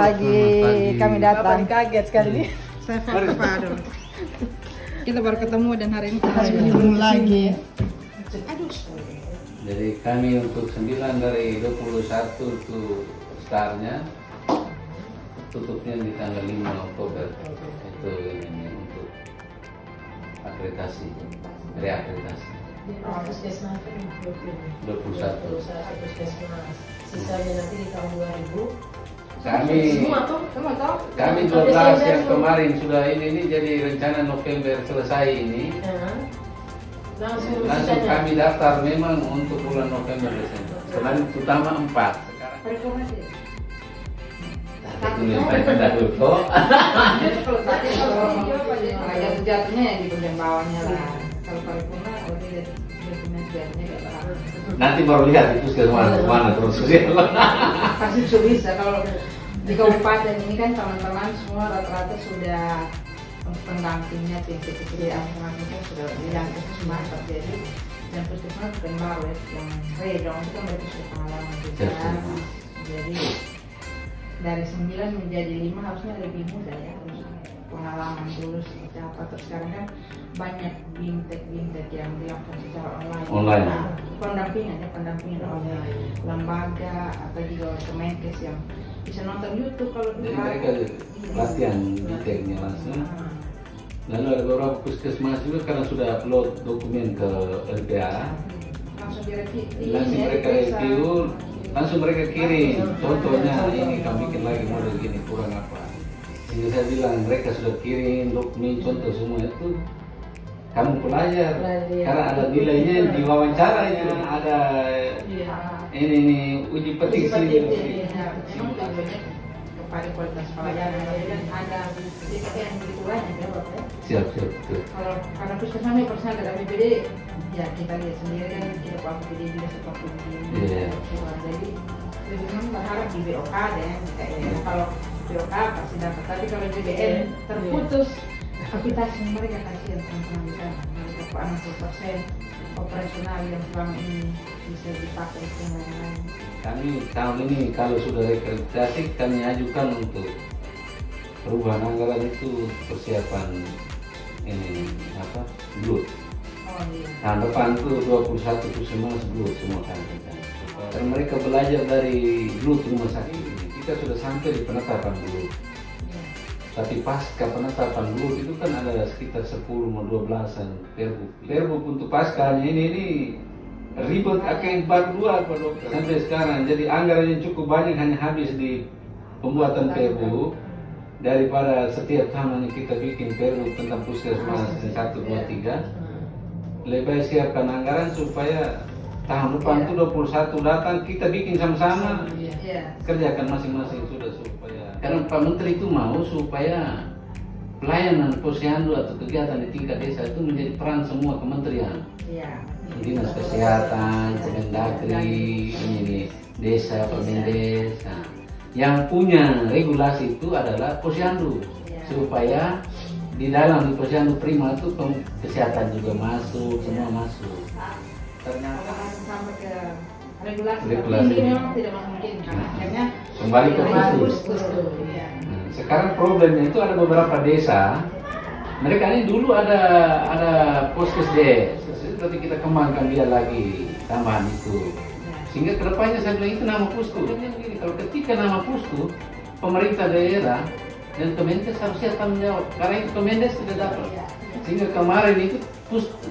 lagi kami datang. Kaget sekali nih. Saya Pak dulu. Kita baru ketemu dan hari ini kita harus ketemu lagi. Aduh. Jadi kami untuk 9 dari 21 itu startnya, tutupnya di tanggal 5 Oktober. Itu ini untuk akreditasi, reakreditasi. Puskesmas 21. Puskesmas. Sisanya nanti di tahun 2000. Kami 12 yang kemarin sudah ini jadi rencana November selesai ini. Langsung kami daftar memang untuk bulan November Desember. Kemarin utama 4. Sekarang itu yang dahulu kok. Jatuhnya yang di bagian bawahnya lah. Kalau paripurna berarti dokumen jatuhnya gak tahu. Nanti baru lihat itu kemana terus. Pasti bisa kalau di kabupaten ini kan teman-teman semua rata-rata sudah pendampingnya tim-tim anak-anaknya sudah bilang itu semua terjadi dan puskesmas bukan baru ya, yang redong itu kan mereka sudah pengalaman juga. Jadi dari 9 menjadi 5 harusnya lebih mudah ya, pengalaman dulu seperti apa. Terus sekarang kan banyak bimtek yang dilakukan secara online. Nah, pendampingan online, lembaga atau juga Kemenkes yang bisa nonton YouTube kalau jadi mereka latihan bimteknya langsung. Lalu ada beberapa puskesmas juga karena sudah upload dokumen ke LPA, langsung direview, mereka review, langsung mereka kirim. Contohnya ini kami bikin lagi model gini kurang apa. Sehingga saya bilang mereka sudah kirim dokumen contoh semua itu kamu pelajar karena ada nilainya di wawancaranya, ada ini uji petik sini. Kepada kualitas pelajaran dan ada sedikit yang begitu banyak ya Bapak ya. Siap. Kalau karena puskesmas persen dari APBD ya kita lihat sendiri kan kita pakai APBD juga seperti ini. Jadi lebih berharap di BOK deh kayaknya. Kalau BOK pasti dapat, tapi kalau JBN terputus kapasitasnya mereka kasihan teman-teman di sana. Mereka 60% operasional yang selama ini bisa dipakai untuk lain-lain. Kami tahun ini kalau sudah reakreditasi kami ajukan untuk perubahan anggaran itu persiapan ini apa BLUT. Tahun depan itu 21 itu semua BLUT semua kan. Karena mereka belajar dari BLUT rumah sakit ini. Kita sudah sampai di penetapan BLUT. Tapi pasca penetapan BLUT itu kan ada sekitar 10-12an perbuk untuk paskanya ini ribet akan 42 dokter sampai sekarang. Jadi anggaran yang cukup banyak hanya habis di pembuatan perbuk daripada setiap tahun kita bikin perbuk tentang puskesmas 1, 2, 3. Lebih baik siapkan anggaran supaya tahun depan itu 21 datang kita bikin sama-sama, kerjakan masing-masing sudah supaya. Karena Pak Menteri itu mau supaya pelayanan posyandu atau kegiatan di tingkat desa itu menjadi peran semua kementerian. Dinas Kesehatan, Kemendagri, ini desa, Permendes. Nah, yang punya regulasi itu adalah posyandu, supaya di dalam di posyandu prima itu kesehatan juga masuk, semua masuk. Ternyata sampai ke regulasi ini memang tidak memungkinkan. Akhirnya kembali ke puskes. Sekarang problemnya itu ada beberapa desa. Mereka ini dulu ada puskes des, tapi kita kembangkan dia lagi tambahan itu. Sehingga kedepannya saya bilang itu nama pusku. Kalau ketika nama pusku, pemerintah daerah dan Kemenkes harusnya tanggung jawab. Karena itu Kemenkes tidak dapat. Sehingga kemarin itu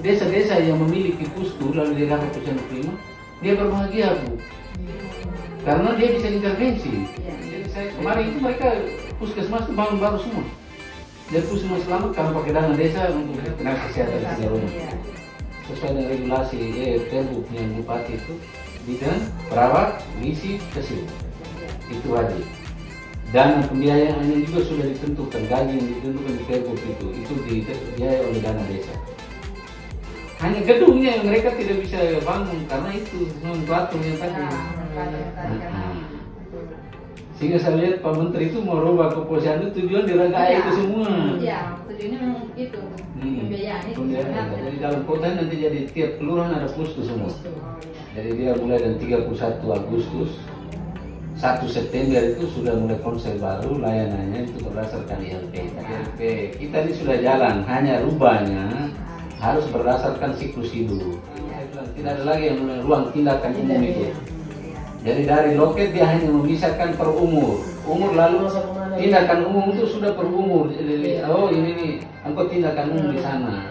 desa-desa yang memiliki pusku lalu dia dapat posyandu prima, dia berbahagia Bu. Karena dia bisa intervensi. Jadi saya kemarin itu mereka puskesmas itu bangun baru semua. Dan puskesmas selamat kalau pakai dana desa untuk tenaga kesehatan di rumah. Sesuai dengan regulasi perbuk yang bupati itu bidan, perawat, misi, kesil. Itu wajib. Dana pembiayaannya juga sudah ditentukan, gaji yang ditentukan di perbuk itu dibiayai oleh dana desa. Hanya gedungnya yang mereka tidak bisa bangun karena itu non-batunya tadi. Sehingga saya lihat Pak Menteri itu mau rubah ke posyandu tujuan diragai itu semua. Iya, tujuannya memang itu. Pembiayaan itu. Jadi dalam kota nanti jadi tiap kelurahan ada puskes semua. Jadi dia mulai dari 31 Agustus 1 September itu sudah mulai konsep baru layanannya itu berdasarkan ILP. ILP kita ini sudah jalan, hanya rubahnya harus berdasarkan siklus hidup. Tidak ada lagi yang ruang tindakan umum itu. Jadi dari loket dia hanya memisahkan per umur lalu tindakan umum itu sudah per umur. Jadi oh ini nih, engkau tindakan umum di sana.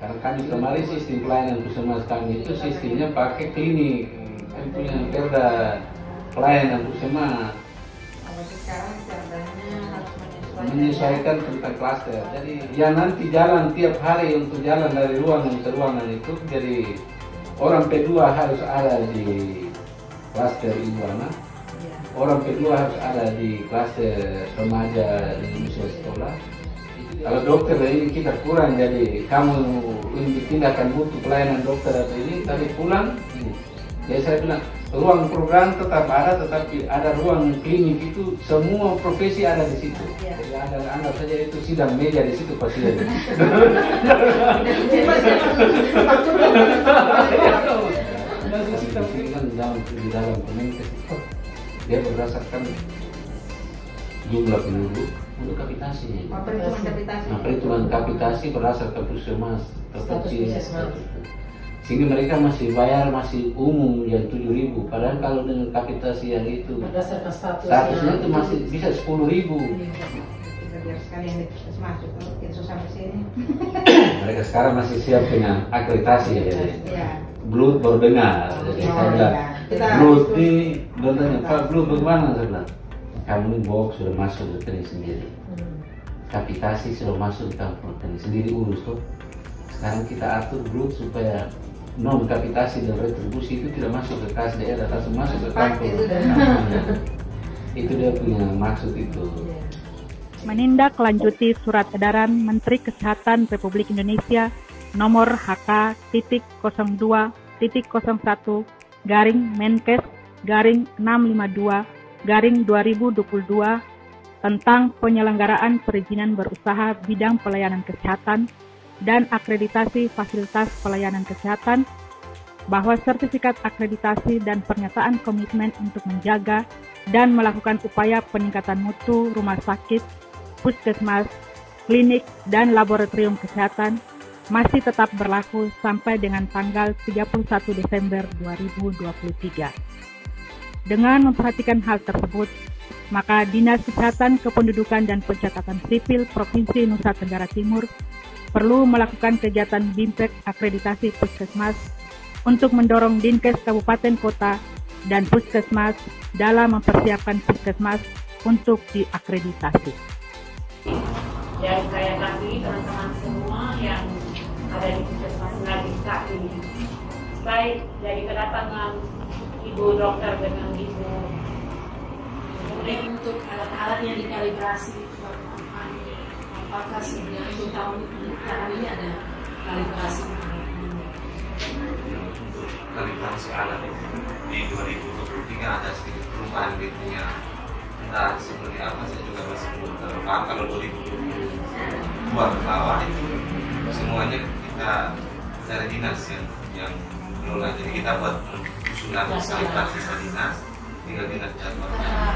Karena kami kemarin sistem pelayanan puskesmas kami itu sistemnya pakai klinik, kami punya perda pelayanan puskesmas. Sekarang caranya harus menyesuaikan tentang klaster. Jadi yang nanti jalan tiap hari untuk jalan dari ruangan ke ruangan itu, jadi orang P2 harus ada di klaster ibu anak, orang P2 harus ada di klaster remaja dan usia sekolah. Kalau dokter ini kita kurang, jadi kamu ini tindakan butuh pelayanan dokter atau ini tadi pulang ini. Jadi saya bilang ruang program tetap ada, tetapi ada ruang klinik itu semua profesi ada di situ. Jadi ada, anggap saja itu sidang meja di situ pasien. Di dalam Kemenkes itu dia berdasarkan jumlah penduduk untuk kapitasi. Perhitungan kapitasi berdasarkan puskesmas terkecil. Sehingga mereka masih bayar masih umum yang 7.000, padahal kalau dengan kapitasi yang itu berdasarkan statusnya itu masih bisa 10.000. Mereka sekarang masih siap dengan akreditasi ya. Blood baru dengar, jadi saya bilang blood ini bertanya Pak blood bagaimana, saya bilang kamu ini box sudah masuk ke rekening sendiri, kapitasi sudah masuk ke rekening sendiri urus tuh. Sekarang kita atur blood supaya non kapitasi dan retribusi itu tidak masuk ke kas daerah, langsung masuk ke kampung. Itu dia punya maksud itu. Menindaklanjuti Surat Edaran Menteri Kesehatan Republik Indonesia nomor HK.02.Menkes/652/2022 tentang penyelenggaraan perizinan berusaha bidang pelayanan kesehatan dan akreditasi fasilitas pelayanan kesehatan, bahwa sertifikat akreditasi dan pernyataan komitmen untuk menjaga dan melakukan upaya peningkatan mutu rumah sakit, puskesmas, klinik, dan laboratorium kesehatan masih tetap berlaku sampai dengan tanggal 31 Desember 2023. Dengan memperhatikan hal tersebut, maka Dinas Kesehatan Kependudukan dan Pencatatan Sipil Provinsi Nusa Tenggara Timur perlu melakukan kegiatan BIMPEK akreditasi puskesmas untuk mendorong Dinkes Kabupaten Kota dan Puskesmas dalam mempersiapkan puskesmas untuk diakreditasi. Dan saya kasih teman-teman semua yang ada di puskesmas lagi saat ini. Baik dari kedatangan Ibu Dokter dengan Ibu. Kemudian untuk alat-alat yang dikalibrasi, apakah sebenarnya tahun ini ada kalibrasi? Kalibrasi alat di 2023 ada sedikit perubahan gitu ya. Entah seperti apa saya juga masih belum terpaham. Kalau 2022 ke bawah itu semuanya kita dari dinas yang mengelola. Jadi kita buat usulan kalibrasi dinas, tinggal dinas jadwal.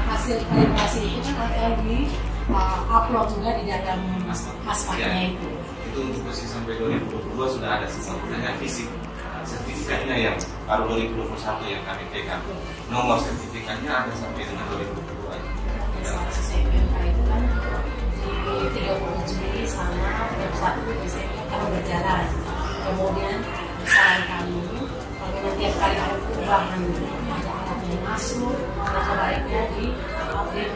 Hasil kalibrasi itu kan akan di upload juga di dalam haspaknya itu. Itu untuk posisi sampai 2022 sudah ada hanya fisik. Sertifikatnya yang baru 2021 yang kami pegang. Nomor sertifikatnya ada sampai dengan 2022. Dalam SPMK itu kan di 30 Juli sama 1 Desember akan berjalan. Kemudian saran kami, kalau tiap kali ada perubahan ada alat yang masuk, maka baiknya di update.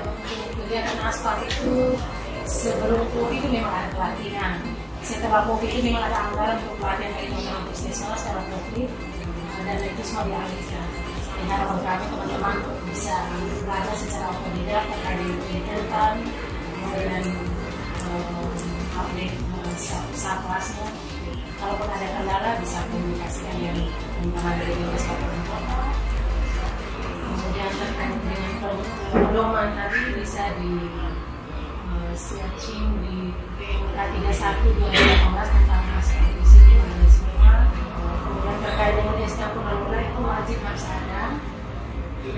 Kegiatan aspal itu sebelum COVID itu memang ada pelatihan. Setelah COVID itu memang ada anggaran untuk pelatihan dari teman-teman puskesmas setelah COVID, dan itu semua dialihkan. Jadi harapan kami teman-teman bisa belajar secara otodidak terkait kegiatan, kemudian update kelasnya. Kalaupun ada kendala bisa komunikasikan yang teman-teman dari Dinas Kabupaten Kota. Kemudian terkait dengan pedoman tadi bisa di searching di PMK 31/2018 tentang masalah di sini ada semua. Kemudian terkait dengan SK Purnawira itu wajib harus ada. itu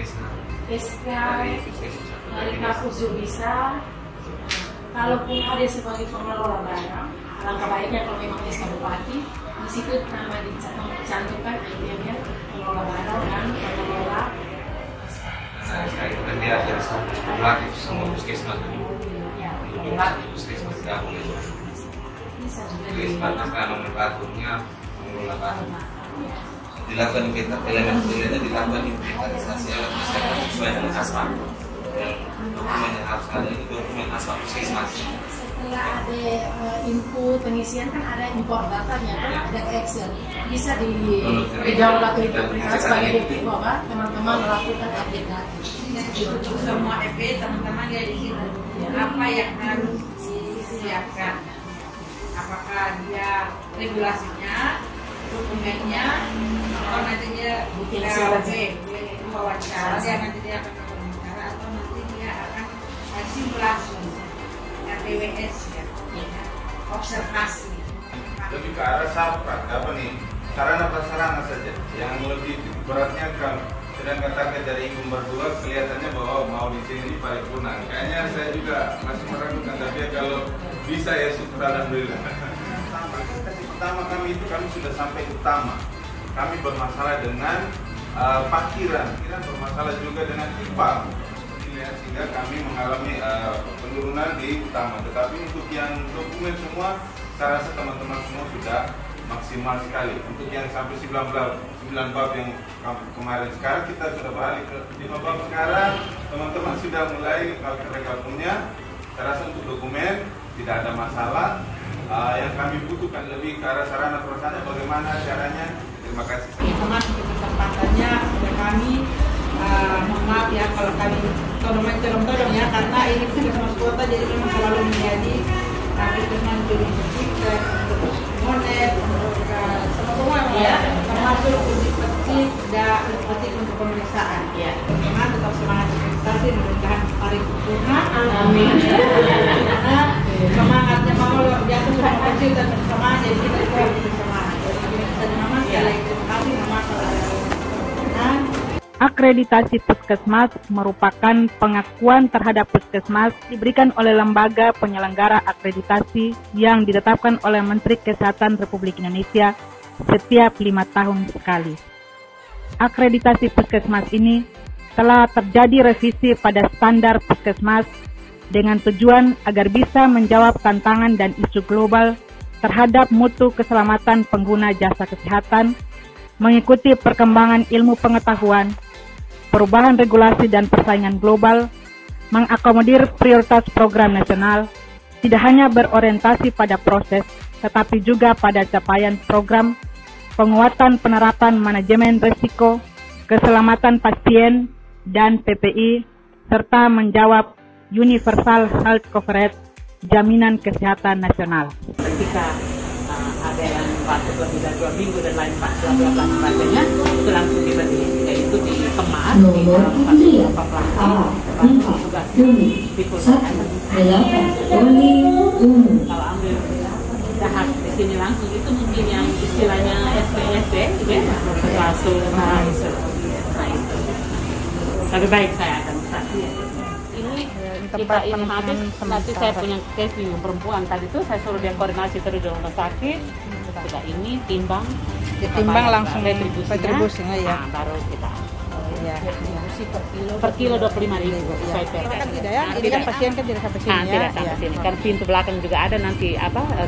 Rizka dari Kapusu bisa. Kalaupun ada sebagai pengelola barang, alangkah baiknya kalau memang SK Bupati di situ nama dicantumkan idenya pengelola barang dan pengelola. Nah, itu kan dia ada kumulatif semua puskesmas kumulatif puskesmas tidak boleh disebarkan nomenklaturnya pengelola barang. Dilakukan dilakukan inventarisasi alat masyarakat sesuai dengan aspal. Dokumen yang harus ada itu dokumen aspal puskesmas. Setelah ada input pengisian kan ada import datanya kan ada Excel bisa di-download itu sebagai bukti bahwa teman-teman melakukan update data. Untuk semua EP teman-teman ya di situ apa yang harus disiapkan, apakah dia regulasinya, dokumennya, atau nanti dia wawancara, dia nanti dia akan wawancara atau nanti dia akan simulasi RPWS ya, observasi. Lebih ke arah apa nih? Sarana prasarana saja yang lebih beratnya kan. Sedangkan target dari Ibu berdua kelihatannya bahwa mau di sini paripurna. Kayaknya saya juga masih meragukan, tapi ya kalau bisa ya syukur alhamdulillah. Pertama kami sudah sampai utama. Kami bermasalah dengan parkiran, kita bermasalah juga dengan ipal. Sehingga kami mengalami penurunan di utama. Tetapi untuk yang dokumen semua, saya rasa teman-teman semua sudah maksimal sekali. Untuk yang sampai 9 bab yang kemarin, sekarang kita sudah beralih ke 5 bab sekarang. Teman-teman sudah mulai, kalau mereka punya, saya rasa untuk dokumen tidak ada masalah. Yang kami butuhkan lebih ke arah sarana prasarana, bagaimana caranya. Terima kasih. Teman kesempatannya kepada kami, mohon maaf ya kalau kami tolong ya, karena ini puskesmas kota jadi memang selalu menjadi puskesmas jurisdiksi terus monet semua ya, termasuk uji petik dan petik untuk pemeriksaan ya. Memang tetap semangat investasi, mudah-mudahan paripurna. Amin. Karena semangatnya mau luar biasa, sudah kecil dan bersemangat, jadi kita juga harus bersemangat. Jadi Mama sekali lagi terima kasih Mama. Akreditasi puskesmas merupakan pengakuan terhadap puskesmas diberikan oleh lembaga penyelenggara akreditasi yang ditetapkan oleh Menteri Kesehatan Republik Indonesia setiap 5 tahun sekali. Akreditasi puskesmas ini telah terjadi revisi pada standar puskesmas dengan tujuan agar bisa menjawab tantangan dan isu global terhadap mutu keselamatan pengguna jasa kesehatan, mengikuti perkembangan ilmu pengetahuan, perubahan regulasi dan persaingan global, mengakomodir prioritas program nasional, tidak hanya berorientasi pada proses, tetapi juga pada capaian program, penguatan penerapan manajemen risiko, keselamatan pasien, dan PPI, serta menjawab Universal Health Coverage, jaminan kesehatan nasional. Ketika ada yang batuk lebih dari 2 minggu dan lain sebagainya, itu langsung diberi, yaitu dikemas di dalam kalau ambil dahak di sini langsung itu mungkin yang istilahnya SPSD ya, langsung nah itu lebih baik saya akan saksi. Ini kita ini habis, nanti saya punya case yang perempuan tadi itu saya suruh dia koordinasi terus di rumah sakit. Kita ini timbang langsung retribusinya ya. Nah, baru kita ya. per kilo 25.000 sesuai per. Kan tidak ya, ini kan pasien kan tidak sampai sini ya. Tidak sampai sini. Kan pintu belakang juga ada nanti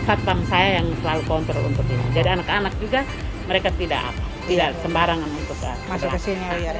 satpam saya yang selalu kontrol untuk ini. Jadi anak-anak juga mereka tidak sembarangan untuk masuk ke sini ya.